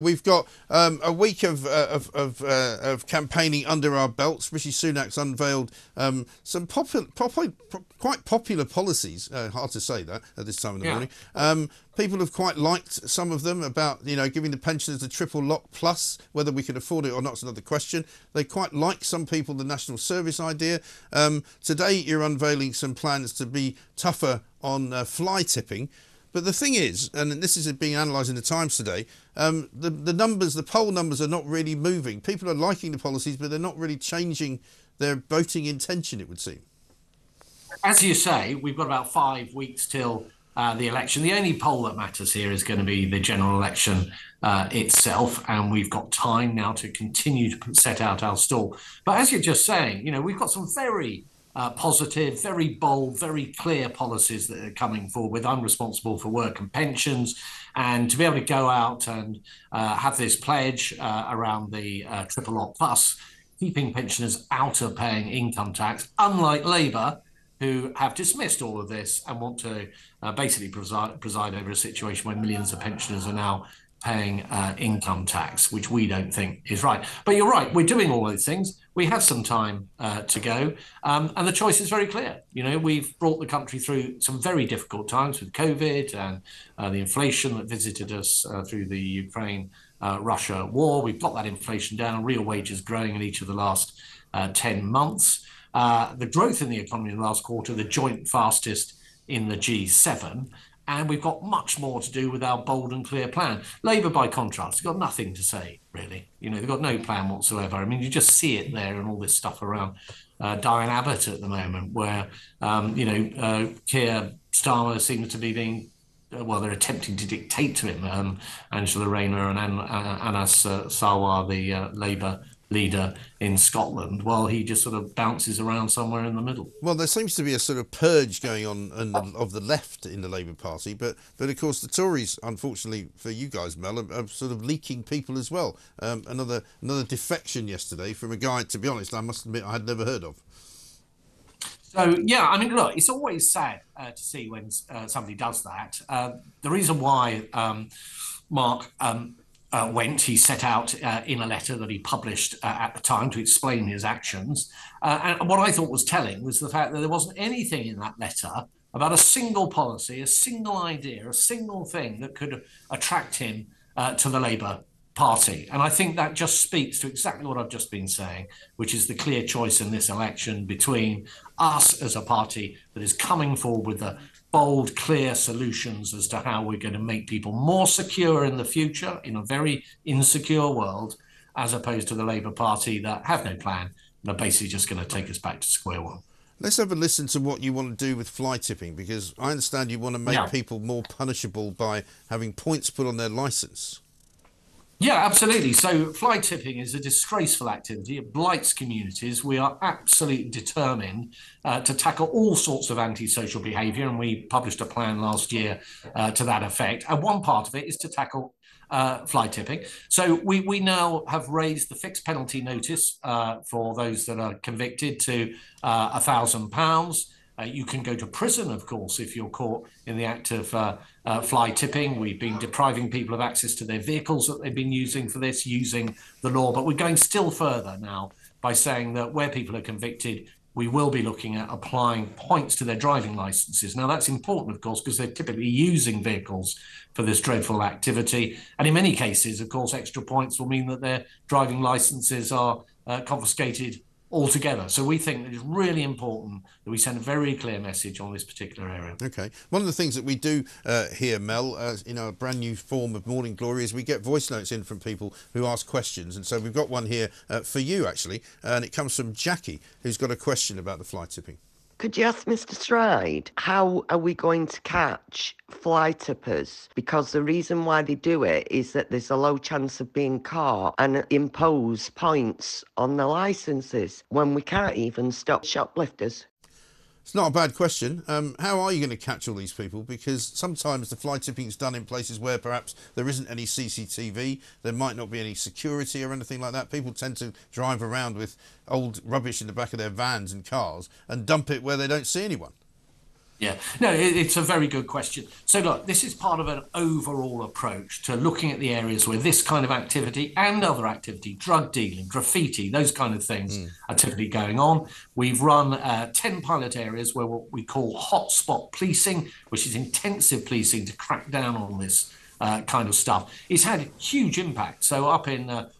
We've got a week of campaigning under our belts. Rishi Sunak's unveiled some quite popular policies. Hard to say that at this time of the Yeah. morning. People have quite liked some of them about, giving the pensioners a triple lock plus. Whether we can afford it or not is another question. They quite like, some people, the national service idea. Today you're unveiling some plans to be tougher on fly tipping. But the thing is, and this is being analysed in the Times today, the poll numbers are not really moving. People are liking the policies, but they're not really changing their voting intention, it would seem. As you say, we've got about 5 weeks till the election. The only poll that matters here is going to be the general election itself, and we've got time now to continue to set out our stall. But as you're just saying, we've got some very positive, very bold, very clear policies that are coming forward with. I'm responsible for work and pensions, and to be able to go out and have this pledge around the triple lot plus, keeping pensioners out of paying income tax, unlike Labour, who have dismissed all of this and want to basically preside over a situation where millions of pensioners are now paying income tax, which we don't think is right. But you're right, we're doing all those things. We have some time to go, and the choice is very clear. We've brought the country through some very difficult times with COVID and the inflation that visited us through the Ukraine-Russia war. We've got that inflation down, real wages growing in each of the last 10 months. The growth in the economy in the last quarter, the joint fastest in the G7, and we've got much more to do with our bold and clear plan. Labour, by contrast, has got nothing to say, really. They've got no plan whatsoever. I mean, you just see it there and all this stuff around Diane Abbott at the moment, where, Keir Starmer seems to be being, they're attempting to dictate to him, Angela Rayner and Anas Sarwar, the Labour leader in Scotland, while he just sort of bounces around somewhere in the middle. Well, there seems to be a sort of purge going on of the left in the Labour Party, but of course the Tories, unfortunately for you guys, Mel, are sort of leaking people as well. Another defection yesterday from a guy, to be honest, I must admit I had never heard of. So, yeah, I mean, look, it's always sad to see when somebody does that. The reason why Mark he set out in a letter that he published at the time to explain his actions. And what I thought was telling was the fact that there wasn't anything in that letter about a single policy, a single idea, a single thing that could attract him to the Labour Party. And I think that just speaks to exactly what I've just been saying, which is the clear choice in this election between us as a party that is coming forward with the bold, clear solutions as to how we're going to make people more secure in the future in a very insecure world, as opposed to the Labour Party that have no plan and are basically just going to take us back to square one. Let's have a listen to what you want to do with fly tipping, because I understand you want to make people more punishable by having points put on their licence. Yeah, absolutely. So fly tipping is a disgraceful activity. It blights communities. We are absolutely determined to tackle all sorts of antisocial behaviour, and we published a plan last year to that effect. And one part of it is to tackle fly tipping. So we now have raised the fixed penalty notice for those that are convicted to £1,000. You can go to prison, of course, if you're caught in the act of fly tipping. We've been depriving people of access to their vehicles that they've been using for this, using the law. But we're going still further now by saying that where people are convicted, we will be looking at applying points to their driving licenses. Now, that's important, of course, because they're typically using vehicles for this dreadful activity. And in many cases, of course, extra points will mean that their driving licenses are confiscated altogether. So we think that it's really important that we send a very clear message on this particular area. Okay. One of the things that we do here, Mel, in our brand new form of Morning Glory, is we get voice notes in from people who ask questions. And so we've got one here for you, actually, and it comes from Jackie, who's got a question about the fly tipping. Could you ask Mr. Stride, how are we going to catch fly tippers? Because the reason why they do it is that there's a low chance of being caught and impose points on the licences when we can't even stop shoplifters. It's not a bad question. How are you going to catch all these people? Because sometimes the fly tipping is done in places where perhaps there isn't any CCTV, there might not be any security or anything like that. People tend to drive around with old rubbish in the back of their vans and cars and dump it where they don't see anyone. Yeah, no, it's a very good question. So, look, this is part of an overall approach to looking at the areas where this kind of activity and other activity, drug dealing, graffiti, those kind of things are typically going on. We've run 10 pilot areas where what we call hotspot policing, which is intensive policing to crack down on this kind of stuff. It's had huge impact. So up in the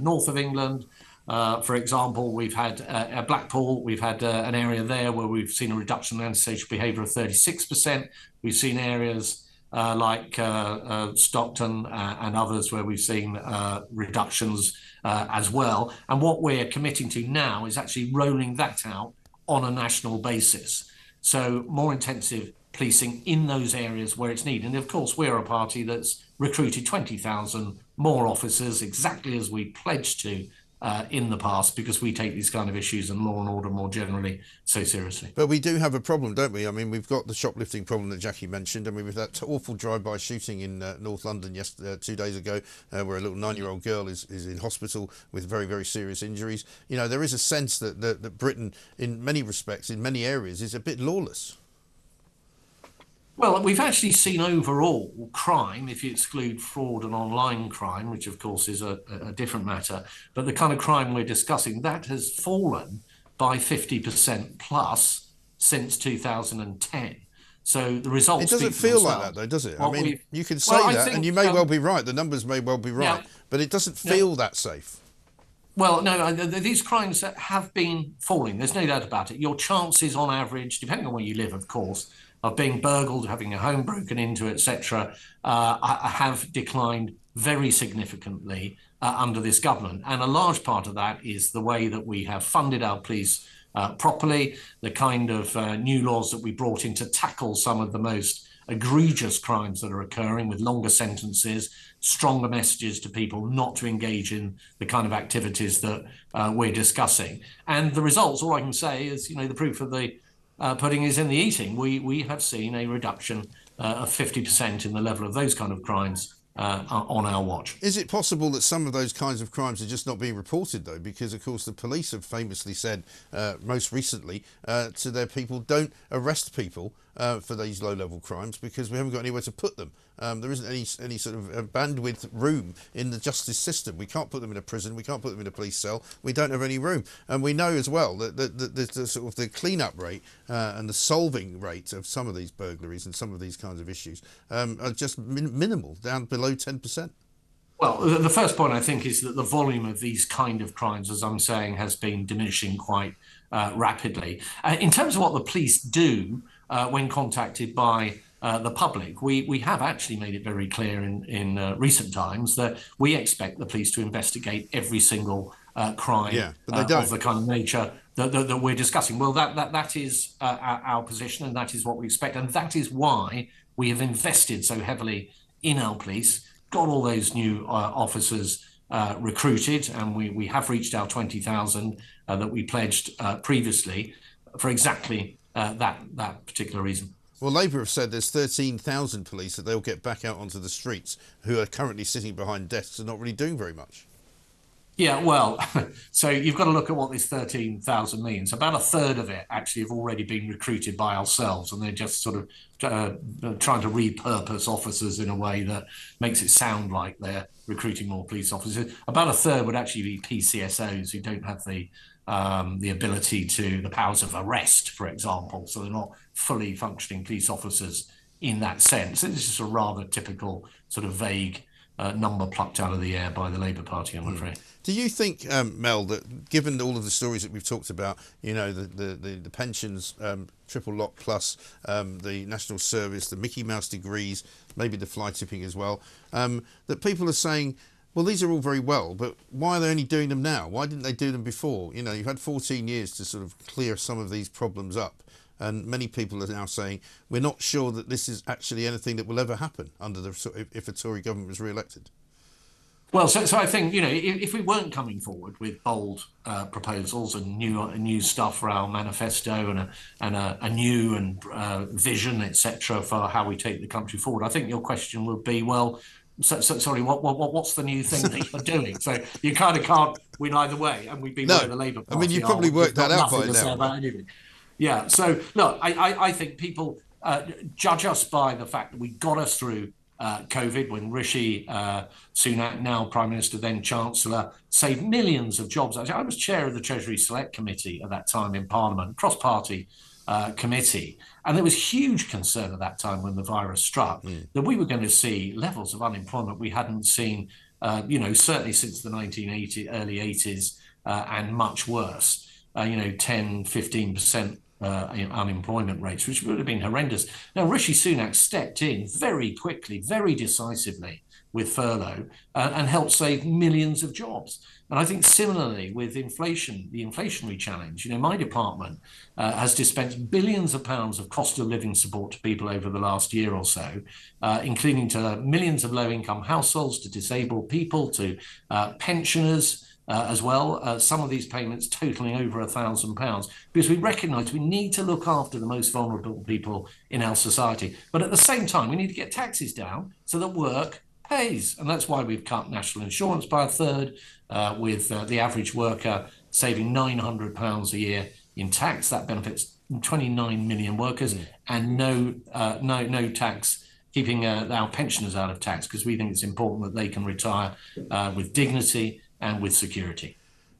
north of England, for example, we've had at Blackpool, we've had an area there where we've seen a reduction in antisocial behaviour of 36%. We've seen areas like Stockton and others where we've seen reductions as well. And what we're committing to now is actually rolling that out on a national basis. So more intensive policing in those areas where it's needed. And of course, we're a party that's recruited 20,000 more officers, exactly as we pledged to in the past, because we take these kind of issues and law and order more generally so seriously. But we do have a problem, don't we? I mean, we've got the shoplifting problem that Jackie mentioned. I mean, with that awful drive-by shooting in North London 2 days ago, where a little 9-year-old girl is in hospital with very, very serious injuries. You know, there is a sense that Britain, in many respects, in many areas, is a bit lawless. Well, we've actually seen overall crime, if you exclude fraud and online crime, which of course is a different matter, but the kind of crime we're discussing, that has fallen by 50% plus since 2010. So the results. It doesn't feel like that, though, does it? I mean, you can say that, and you may well be right. The numbers may well be right, but it doesn't feel that safe. Well, no, these crimes have been falling. There's no doubt about it. Your chances on average, depending on where you live, of course, of being burgled, having a home broken into, etc., have declined very significantly under this government. And a large part of that is the way that we have funded our police properly, the kind of new laws that we brought in to tackle some of the most egregious crimes that are occurring, with longer sentences, stronger messages to people not to engage in the kind of activities that we're discussing. And the results, all I can say is, the proof of the pudding is in the eating. We have seen a reduction of 50% in the level of those kind of crimes on our watch. Is it possible that some of those kinds of crimes are just not being reported, though? Because, of course, the police have famously said, most recently, to their people, don't arrest people for these low-level crimes because we haven't got anywhere to put them. There isn't any sort of bandwidth room in the justice system. We can't put them in a prison. We can't put them in a police cell. We don't have any room. And we know as well that the sort of the clean-up rate and the solving rate of some of these burglaries and some of these kinds of issues are just minimal, down below 10%. Well, the first point, I think, is that the volume of these kind of crimes, as I'm saying, has been diminishing quite rapidly. In terms of what the police do when contacted by the public, we have actually made it very clear in recent times that we expect the police to investigate every single crime of the kind of nature that we're discussing. Well, that is our position, and that is what we expect. And that is why we have invested so heavily in our police, got all those new officers recruited, and we have reached our 20,000 that we pledged previously for exactly that particular reason. Well, Labour have said there's 13,000 police that they'll get back out onto the streets who are currently sitting behind desks and not really doing very much. Yeah, well, so you've got to look at what this 13,000 means. About a third of it actually have already been recruited by ourselves, and they're just sort of trying to repurpose officers in a way that makes it sound like they're recruiting more police officers. About a third would actually be PCSOs who don't have the ability to, the powers of arrest, for example. So they're not fully functioning police officers in that sense. This is a rather typical sort of vague number plucked out of the air by the Labour Party, I'm afraid. Do you think, Mel, that given all of the stories that we've talked about, the pensions, triple lock plus, the national service, the Mickey Mouse degrees, maybe the fly tipping as well, that people are saying, well, these are all very well, but why are they only doing them now? Why didn't they do them before? You've had 14 years to sort of clear some of these problems up. And many people are now saying, we're not sure that this is actually anything that will ever happen under if a Tory government was re-elected. Well, so I think, if we weren't coming forward with bold proposals and new stuff for our manifesto and a new vision, etc., for how we take the country forward, I think your question would be, well, sorry, what's the new thing that you're doing? So you kind of can't win either way, and we've been where the Labour Party. I mean, you probably worked that out by now. Yeah. So look, I think people judge us by the fact that we got us through COVID when Rishi Sunak, now Prime Minister, then Chancellor, saved millions of jobs. I was chair of the Treasury Select Committee at that time in Parliament, cross-party committee. And there was huge concern at that time when the virus struck that we were going to see levels of unemployment we hadn't seen, certainly since the 1980s, early 80s, and much worse, 10, 15% unemployment rates, which would have been horrendous. Now, Rishi Sunak stepped in very quickly, very decisively with furlough and helped save millions of jobs. And I think similarly with inflation, the inflationary challenge, my department has dispensed billions of pounds of cost of living support to people over the last year or so, including to millions of low-income households, to disabled people, to pensioners, as well, some of these payments totaling over £1,000, because we recognise we need to look after the most vulnerable people in our society. But at the same time, we need to get taxes down so that work pays. And that's why we've cut national insurance by a third, with the average worker saving £900 a year in tax. That benefits 29 million workers, and no tax, keeping our pensioners out of tax, because we think it's important that they can retire with dignity and with security.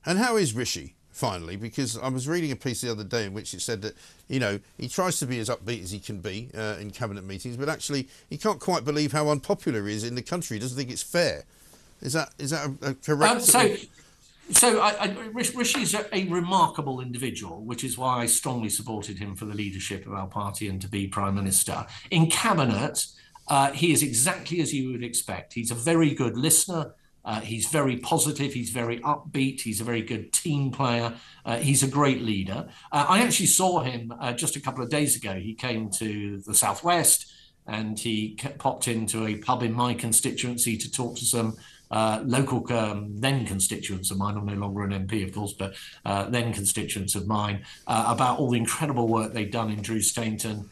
And how is Rishi, finally? Because I was reading a piece the other day in which it said that, he tries to be as upbeat as he can be in cabinet meetings, but actually he can't quite believe how unpopular he is in the country. He doesn't think it's fair. Is that a correct... Rishi is a remarkable individual, which is why I strongly supported him for the leadership of our party and to be Prime Minister. In cabinet, he is exactly as you would expect. He's a very good listener. He's very positive. He's very upbeat. He's a very good team player. He's a great leader. I actually saw him just a couple of days ago. He came to the Southwest and he popped into a pub in my constituency to talk to some local then constituents of mine. I'm no longer an MP, of course, but then constituents of mine, about all the incredible work they've done in Drew Stainton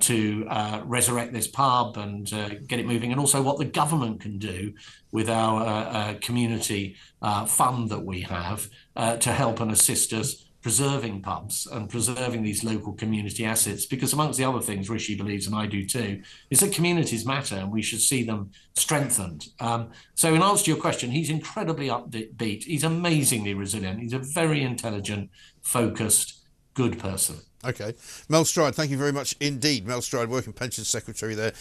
to resurrect this pub and get it moving, and also what the government can do with our community fund that we have to help and assist us preserving pubs and preserving these local community assets, because amongst the other things Rishi believes, and I do too, is that communities matter and we should see them strengthened. So in answer to your question, he's incredibly upbeat. He's amazingly resilient. He's a very intelligent, focused, good person. Okay. Mel Stride, thank you very much indeed. Mel Stride, Working Pensions Secretary there.